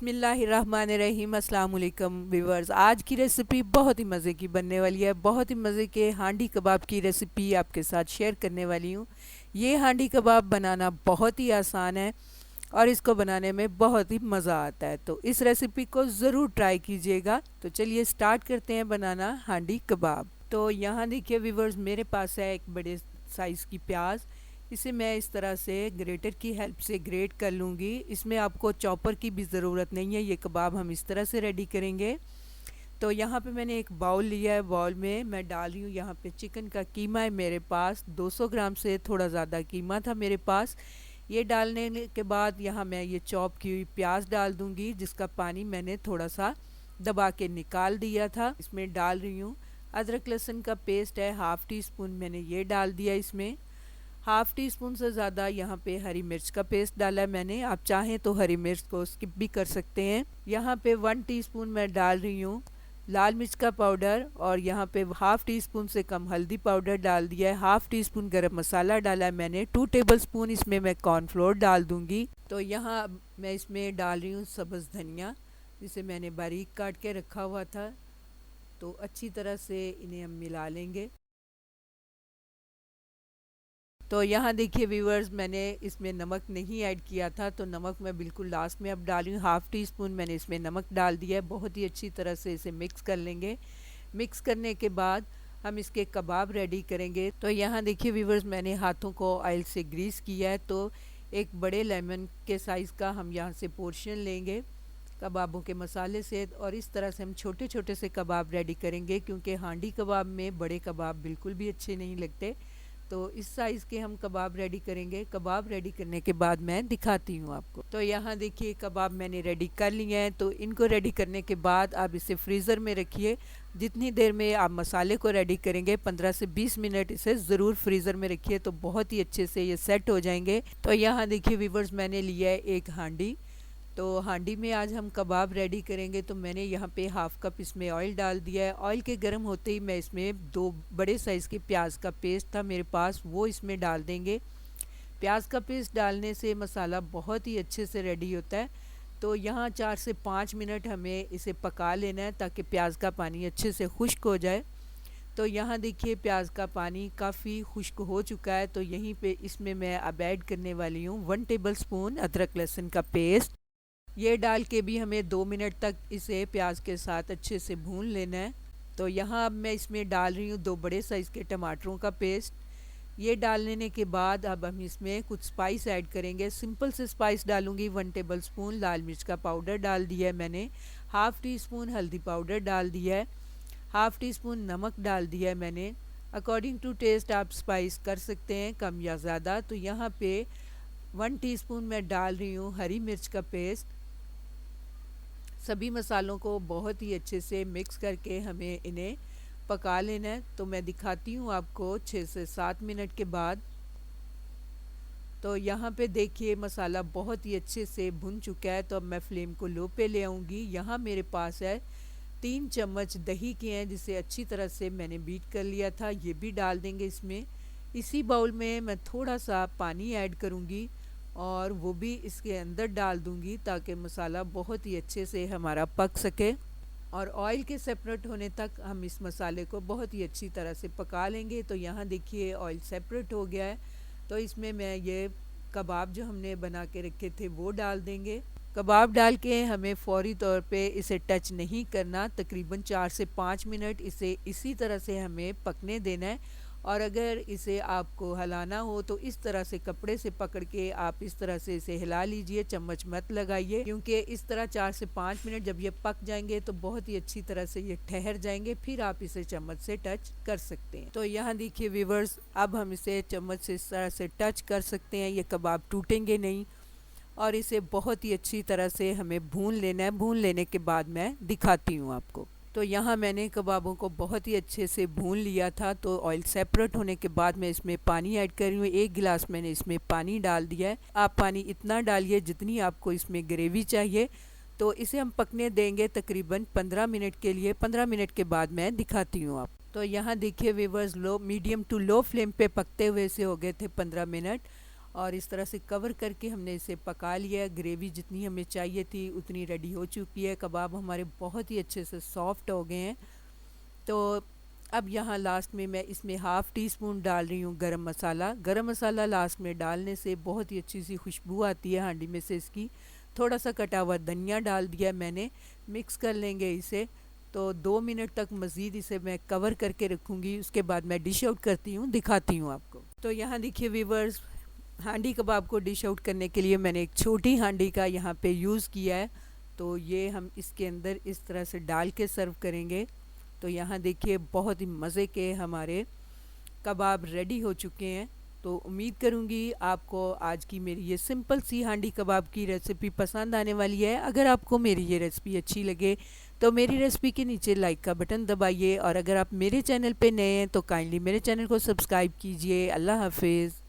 बिस्मिल्लाहिर्रहमानिर्रहीम। अस्सलाम वालेकुम व्यूअर्स। आज की रेसिपी बहुत ही मज़े की बनने वाली है। बहुत ही मज़े के हांडी कबाब की रेसिपी आपके साथ शेयर करने वाली हूँ। ये हांडी कबाब बनाना बहुत ही आसान है और इसको बनाने में बहुत ही मज़ा आता है, तो इस रेसिपी को ज़रूर ट्राई कीजिएगा। तो चलिए स्टार्ट करते हैं बनाना हांडी कबाब। तो यहाँ देखिए व्यूअर्स, मेरे पास है एक बड़े साइज़ की प्याज। इसे मैं इस तरह से ग्रेटर की हेल्प से ग्रेट कर लूँगी। इसमें आपको चॉपर की भी ज़रूरत नहीं है, ये कबाब हम इस तरह से रेडी करेंगे। तो यहाँ पे मैंने एक बाउल लिया है। बाउल में मैं डाल रही हूँ यहाँ पे चिकन का कीमा है मेरे पास। 200 ग्राम से थोड़ा ज़्यादा कीमा था मेरे पास। ये डालने के बाद यहाँ मैं ये चॉप की हुई प्याज डाल दूँगी, जिसका पानी मैंने थोड़ा सा दबा के निकाल दिया था। इसमें डाल रही हूँ अदरक लहसुन का पेस्ट है, हाफ़ टी स्पून मैंने ये डाल दिया। इसमें हाफ़ टी स्पून से ज़्यादा यहाँ पे हरी मिर्च का पेस्ट डाला है मैंने। आप चाहें तो हरी मिर्च को स्किप भी कर सकते हैं। यहाँ पे 1 टीस्पून मैं डाल रही हूँ लाल मिर्च का पाउडर, और यहाँ पे हाफ़ टी स्पून से कम हल्दी पाउडर डाल दिया है। हाफ़ टी स्पून गरम मसाला डाला है मैंने। 2 टेबलस्पून इसमें मैं कॉर्नफ्लोर डाल दूँगी। तो यहाँ मैं इसमें डाल रही हूँ सब्ज़ धनिया, जिसे मैंने बारीक काट के रखा हुआ था। तो अच्छी तरह से इन्हें हम मिला लेंगे। तो यहाँ देखिए व्यूअर्स, मैंने इसमें नमक नहीं ऐड किया था, तो नमक मैं बिल्कुल लास्ट में अब डाल रही हूँ। हाफ़ टी स्पून मैंने इसमें नमक डाल दिया है। बहुत ही अच्छी तरह से इसे मिक्स कर लेंगे। मिक्स करने के बाद हम इसके कबाब रेडी करेंगे। तो यहाँ देखिए व्यूअर्स, मैंने हाथों को ऑयल से ग्रीस किया है। तो एक बड़े लेमन के साइज़ का हम यहाँ से पोर्शन लेंगे कबाबों के मसाले से, और इस तरह से हम छोटे छोटे से कबाब रेडी करेंगे, क्योंकि हांडी कबाब में बड़े कबाब बिल्कुल भी अच्छे नहीं लगते। तो इस साइज़ के हम कबाब रेडी करेंगे। कबाब रेडी करने के बाद मैं दिखाती हूँ आपको। तो यहाँ देखिए कबाब मैंने रेडी कर लिए हैं। तो इनको रेडी करने के बाद आप इसे फ्रीज़र में रखिए। जितनी देर में आप मसाले को रेडी करेंगे, 15 से 20 मिनट इसे ज़रूर फ्रीज़र में रखिए, तो बहुत ही अच्छे से ये सेट हो जाएंगे। तो यहाँ देखिए व्यूअर्स, मैंने लिया है एक हांडी। तो हांडी में आज हम कबाब रेडी करेंगे। तो मैंने यहाँ पे हाफ़ कप इसमें ऑयल डाल दिया है। ऑयल के गर्म होते ही मैं इसमें 2 बड़े साइज़ के प्याज का पेस्ट था मेरे पास, वो इसमें डाल देंगे। प्याज का पेस्ट डालने से मसाला बहुत ही अच्छे से रेडी होता है। तो यहाँ 4 से 5 मिनट हमें इसे पका लेना है, ताकि प्याज का पानी अच्छे से खुश्क हो जाए। तो यहाँ देखिए प्याज का पानी काफ़ी खुश्क हो चुका है। तो यहीं पे इसमें मैं अब ऐड करने वाली हूँ 1 टेबलस्पून अदरक लहसुन का पेस्ट। ये डाल के भी हमें 2 मिनट तक इसे प्याज के साथ अच्छे से भून लेना है। तो यहाँ अब मैं इसमें डाल रही हूँ 2 बड़े साइज़ के टमाटरों का पेस्ट। ये डाल लेने के बाद अब हम इसमें कुछ स्पाइस ऐड करेंगे। सिंपल से स्पाइस डालूंगी। 1 टेबलस्पून लाल मिर्च का पाउडर डाल दिया है मैंने। हाफ़ टी स्पून हल्दी पाउडर डाल दिया है। हाफ़ टी स्पून नमक डाल दिया है मैंने। अकॉर्डिंग टू टेस्ट आप स्पाइस कर सकते हैं कम या ज़्यादा। तो यहाँ पे 1 टीस्पून मैं डाल रही हूँ हरी मिर्च का पेस्ट। सभी मसालों को बहुत ही अच्छे से मिक्स करके हमें इन्हें पका लेना है। तो मैं दिखाती हूँ आपको 6 से 7 मिनट के बाद। तो यहाँ पे देखिए मसाला बहुत ही अच्छे से भुन चुका है। तो अब मैं फ्लेम को लो पे ले आऊँगी। यहाँ मेरे पास है 3 चम्मच दही के हैं, जिसे अच्छी तरह से मैंने बीट कर लिया था। ये भी डाल देंगे इसमें। इसी बाउल में मैं थोड़ा सा पानी ऐड करूँगी और वो भी इसके अंदर डाल दूंगी, ताकि मसाला बहुत ही अच्छे से हमारा पक सके। और ऑयल के सेपरेट होने तक हम इस मसाले को बहुत ही अच्छी तरह से पका लेंगे। तो यहाँ देखिए ऑयल सेपरेट हो गया है। तो इसमें मैं ये कबाब जो हमने बना के रखे थे वो डाल देंगे। कबाब डाल के हमें फ़ौरी तौर पे इसे टच नहीं करना। तकरीबन 4 से 5 मिनट इसे इसी तरह से हमें पकने देना है। और अगर इसे आपको हिलाना हो तो इस तरह से कपड़े से पकड़ के आप इस तरह से इसे हिला लीजिए, चम्मच मत लगाइए, क्योंकि इस तरह 4 से 5 मिनट जब ये पक जाएंगे तो बहुत ही अच्छी तरह से ये ठहर जाएंगे। फिर आप इसे चम्मच से टच कर सकते हैं। तो यहाँ देखिए व्यूअर्स, अब हम इसे चम्मच से इस तरह से टच कर सकते हैं। ये कबाब टूटेंगे नहीं और इसे बहुत ही अच्छी तरह से हमें भून लेना है। भून लेने के बाद मैं दिखाती हूँ आपको। तो यहाँ मैंने कबाबों को बहुत ही अच्छे से भून लिया था। तो ऑयल सेपरेट होने के बाद मैं इसमें पानी ऐड कर रही हूँ। 1 गिलास मैंने इसमें पानी डाल दिया है। आप पानी इतना डालिए जितनी आपको इसमें ग्रेवी चाहिए। तो इसे हम पकने देंगे तकरीबन 15 मिनट के लिए। 15 मिनट के बाद मैं दिखाती हूँ आप। तो यहाँ देखिए viewers, low medium to low flame पे पकते हुए से हो गए थे 15 मिनट। और इस तरह से कवर करके हमने इसे पका लिया। ग्रेवी जितनी हमें चाहिए थी उतनी रेडी हो चुकी है। कबाब हमारे बहुत ही अच्छे से सॉफ्ट हो गए हैं। तो अब यहाँ लास्ट में मैं इसमें हाफ़ टी स्पून डाल रही हूँ गरम मसाला। गरम मसाला लास्ट में डालने से बहुत ही अच्छी सी खुशबू आती है हांडी में से इसकी। थोड़ा सा कटा हुआ धनिया डाल दिया मैंने। मिक्स कर लेंगे इसे। तो 2 मिनट तक मज़ीद इसे मैं कवर करके रखूँगी। उसके बाद मैं डिश आउट करती हूँ, दिखाती हूँ आपको। तो यहाँ देखिए व्यूअर्स, हांडी कबाब को डिश आउट करने के लिए मैंने एक छोटी हांडी का यहाँ पे यूज़ किया है। तो ये हम इसके अंदर इस तरह से डाल के सर्व करेंगे। तो यहाँ देखिए बहुत ही मज़े के हमारे कबाब रेडी हो चुके हैं। तो उम्मीद करूँगी आपको आज की मेरी ये सिंपल सी हांडी कबाब की रेसिपी पसंद आने वाली है। अगर आपको मेरी ये रेसिपी अच्छी लगे तो मेरी रेसिपी के नीचे लाइक का बटन दबाइए, और अगर आप मेरे चैनल पे नए हैं तो काइंडली मेरे चैनल को सब्सक्राइब कीजिए। अल्लाह हाफिज़।